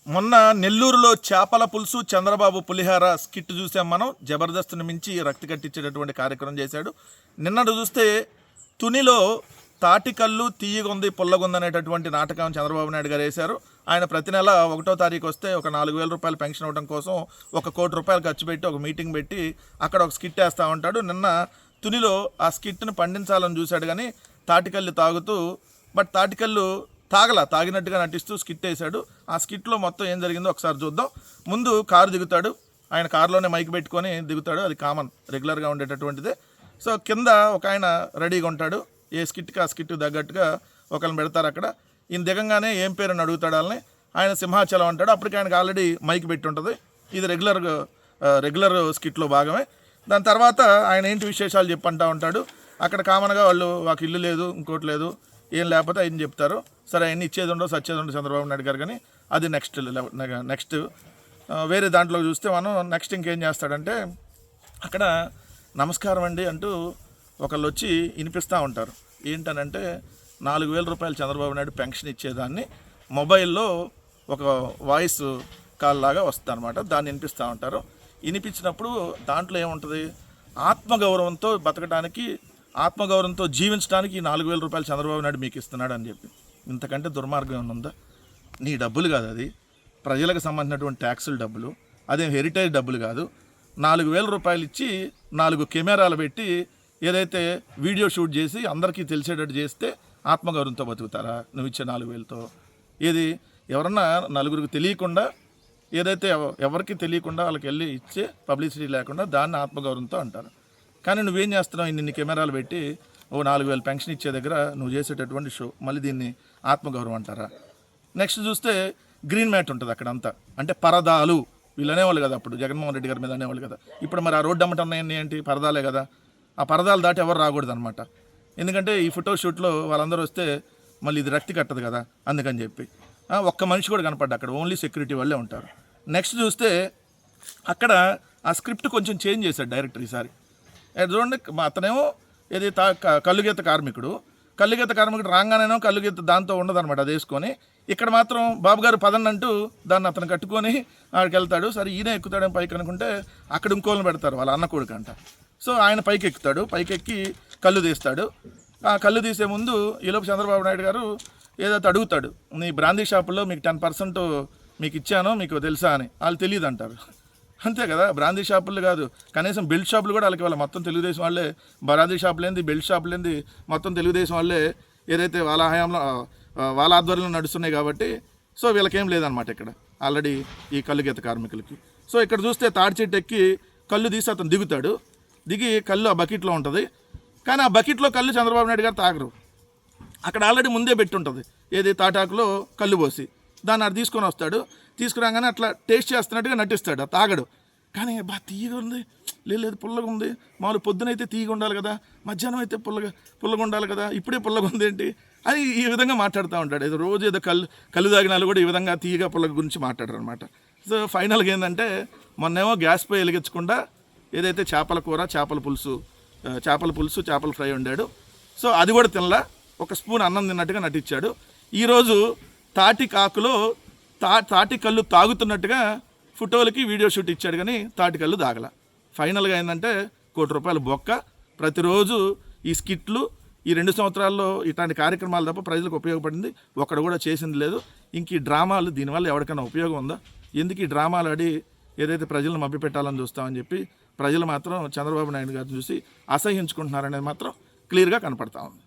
మొన్న నెల్లూరులో చేపల పులుసు చంద్రబాబు పులిహార స్కిట్ చూసాం మనం. జబర్దస్త్ని మించి రక్తి కట్టించేటటువంటి కార్యక్రమం చేశాడు. నిన్నటి చూస్తే తునిలో తాటికల్లు తీయగుంది పుల్లగుంది అనేటటువంటి నాటకం చంద్రబాబు నాయుడు గారు వేశారు. ఆయన ప్రతి నెల 1వ తారీఖు వస్తే ఒక 4,000 రూపాయలు పెన్షన్ ఇవ్వడం కోసం 1 కోటి రూపాయలు ఖర్చు పెట్టి ఒక మీటింగ్ పెట్టి అక్కడ ఒక స్కిట్ వేస్తూ ఉంటాడు. నిన్న తునిలో ఆ స్కిట్ని పండించాలని చూశాడు కానీ తాటికల్లు తాగుతూ తాటికల్లు తాగినట్టుగా నటిస్తూ స్కిట్ వేశాడు. ఆ స్కిట్లో మొత్తం ఏం జరిగిందో ఒకసారి చూద్దాం. ముందు కారు దిగుతాడు, ఆయన కారులోనే మైక్ పెట్టుకొని దిగుతాడు, అది కామన్ రెగ్యులర్గా ఉండేటటువంటిదే. సో కింద ఒక ఆయన రెడీగా ఉంటాడు, ఏ స్కిట్కి ఆ స్కిట్ తగ్గట్టుగా ఒకరిని పెడతారు అక్కడ. ఈయన దిగంగానే ఏం పేరు అని అడుగుతాడు వాళ్ళని. ఆయన సింహాచలం అంటాడు. అప్పటికి ఆయనకు ఆల్రెడీ మైక్ పెట్టి ఉంటుంది. ఇది రెగ్యులర్ స్కిట్లో భాగమే. దాని తర్వాత ఆయన ఏంటి విశేషాలు చెప్పంటా ఉంటాడు. అక్కడ కామన్గా వాళ్ళు మాకు ఇల్లు లేదు, ఇంకోటి లేదు, ఏం లేకపోతే ఆయన చెప్తారు. సరే ఆయన ఇచ్చేది ఉండవు సచ్చేది ఉండవు చంద్రబాబు నాయుడు గారు. కానీ అది నెక్స్ట్ వేరే దాంట్లో చూస్తే మనం నెక్స్ట్ ఇంకేం చేస్తాడంటే అక్కడ నమస్కారం అండి అంటూ ఒకళ్ళు వచ్చి వినిపిస్తూ ఉంటారు. ఏంటనంటే 4,000 రూపాయలు చంద్రబాబు నాయుడు పెన్షన్ ఇచ్చేదాన్ని మొబైల్లో ఒక వాయిస్ కాల్ లాగా వస్తుంది అనమాట. దాన్ని వినిపిస్తూ ఉంటారు. వినిపించినప్పుడు దాంట్లో ఏముంటుంది, ఆత్మగౌరవంతో బతకడానికి, ఆత్మగౌరవంతో జీవించడానికి 4,000 రూపాయలు చంద్రబాబు నాయుడు మీకు ఇస్తున్నాడు అని చెప్పి. ఇంతకంటే దుర్మార్గం ఏమైనా ఉందా? నీ డబ్బులు కాదు, అది ప్రజలకు సంబంధించినటువంటి ట్యాక్సుల డబ్బులు, అదేం హెరిటేజ్ డబ్బులు కాదు. 4,000 రూపాయలు ఇచ్చి 4 కెమెరాలు పెట్టి ఏదైతే వీడియో షూట్ చేసి అందరికీ తెలిసేటట్టు చేస్తే ఆత్మగౌరవంతో బతుకుతారా నువ్వు ఇచ్చే 4,000తో? ఏది ఎవరన్నా నలుగురికి తెలియకుండా, ఏదైతే ఎవరికి తెలియకుండా వాళ్ళకి వెళ్ళి ఇచ్చే పబ్లిసిటీ లేకుండా దాన్ని ఆత్మగౌరవంతో అంటారు. కానీ నువ్వేం చేస్తున్నావు, ఇన్ని కెమెరాలు పెట్టి 4,000 పెన్షన్ ఇచ్చే దగ్గర నువ్వు చేసేటటువంటి షో, మళ్ళీ దీన్ని ఆత్మగౌరవం అంటారా? నెక్స్ట్ చూస్తే గ్రీన్ మ్యాట్ ఉంటుంది అక్కడంతా, అంటే పరదాలు వీళ్ళు అనేవాళ్ళు కదా, అప్పుడు జగన్మోహన్ రెడ్డి గారి మీద అనేవాళ్ళు కదా. ఇప్పుడు మరి ఆ రోడ్డు అమ్మటన్నాయన్నీ ఏంటి, పరదాలే కదా. ఆ పరదాలు దాటి ఎవరు రాకూడదు అనమాట. ఎందుకంటే ఈ ఫోటో షూట్లో వాళ్ళందరూ వస్తే మళ్ళీ ఇది రక్తి కట్టదు కదా, అందుకని చెప్పి ఒక్క మనిషి కూడా కనపడ్డా అక్కడ, ఓన్లీ సెక్యూరిటీ వాళ్ళే ఉంటారు. నెక్స్ట్ చూస్తే అక్కడ ఆ స్క్రిప్ట్ కొంచెం చేంజ్ చేశాడు డైరెక్టర్ ఈసారి. చూడండి, అతనేమో ఏది కల్లుగీత కార్మికుడు రాగానేనో కల్లుగీత దాంతో ఉండదన్నమాట, అది వేసుకొని. ఇక్కడ మాత్రం బాబు గారు పదండి అంటూ దాన్ని అతను కట్టుకొని ఆడికి వెళ్తాడు. సరే ఈయన ఎక్కుతాడని పైకి అనుకుంటే అక్కడ ఇంకోళ్ళని పెడతారు, వాళ్ళ అన్న కొడుకు అంట. సో ఆయన పైకి ఎక్కుతాడు, పైకెక్కి కళ్ళు తీస్తాడు. ఆ కళ్ళు తీసే ముందు ఈలోపు చంద్రబాబు నాయుడు గారు ఏదైతే అడుగుతాడు, నీ బ్రాందీ షాపుల్లో మీకు 10% మీకు ఇచ్చానో మీకు తెలుసా అని. వాళ్ళు తెలియదు అంటారు. అంతే కదా, బ్రాందీ షాపులు కాదు, కనీసం బెల్ట్ షాపులు కూడా వాళ్ళకి, వాళ్ళ మొత్తం తెలుగుదేశం వాళ్ళే. బ్రాందీ షాపులేంది, బెల్ట్ షాపులేంది, మొత్తం తెలుగుదేశం వాళ్ళే ఏదైతే వాళ్ళ హయాంలో వాళ్ళ ఆధ్వర్యంలో నడుస్తున్నాయి కాబట్టి. సో వీళ్ళకేం లేదనమాట ఇక్కడ ఆల్రెడీ ఈ కల్లుగీత కార్మికులకి. సో ఇక్కడ చూస్తే తాడి చెట్టు ఎక్కి కళ్ళు తీసి అతను దిగి కళ్ళు ఆ బకెట్లో ఉంటుంది. కానీ ఆ బకెట్లో కళ్ళు చంద్రబాబు నాయుడు గారు తాగరు. అక్కడ ఆల్రెడీ ముందే పెట్టి ఉంటుంది, ఏది తాటాకులో కళ్ళు పోసి. దాన్ని అది తీసుకొని వస్తాడు. తీసుకురాగానే అట్లా టేస్ట్ చేస్తున్నట్టుగా నటిస్తాడు, తాగడు. కానీ తీయగా ఉంది, లేదు పుల్లగా ఉంది, మామూలు పొద్దునైతే తీయగా ఉండాలి కదా, మధ్యాహ్నం అయితే పుల్లగా ఉండాలి కదా, ఇప్పుడే పుల్లగా ఉంది ఏంటి అని ఈ విధంగా మాట్లాడుతూ ఉంటాడు. ఏదో రోజు ఏదో కళ్ళు తాగినాలు కూడా ఈ విధంగా తీయగా పుల్లగా గురించి మాట్లాడారు అనమాట. సో ఫైనల్గా ఏంటంటే మొన్నేమో గ్యాస్ పై వెలిగించకుండా ఏదైతే చేపల కూర, చేపల పులుసు, చేపల ఫ్రై వండాడు. సో అది కూడా తినలా, ఒక స్పూన్ అన్నం తిన్నట్టుగా నటించాడు. ఈరోజు తాటి కళ్ళు తాగుతున్నట్టుగా ఫోటోలకి వీడియో షూట్ ఇచ్చాడు, కానీ తాటి కళ్ళు తాగల. ఫైనల్గా ఏంటంటే 1 కోటి రూపాయలు బొక్క. ప్రతిరోజు ఈ స్కిట్లు ఈ 2 సంవత్సరాల్లో ఇట్లాంటి కార్యక్రమాలు తప్ప ప్రజలకు ఉపయోగపడింది ఒక్కడు కూడా చేసింది లేదు. ఇంక ఈ డ్రామాలు దీనివల్ల ఎవరికైనా ఉపయోగం ఉందా? ఎందుకు ఈ డ్రామాలు ఆడి ఏదైతే ప్రజలను మభ్యపెట్టాలని చూస్తామని చెప్పి ప్రజలు మాత్రం చంద్రబాబు నాయుడు గారిని చూసి అసహ్యించుకుంటున్నారనేది మాత్రం క్లియర్గా కనపడతా ఉంది.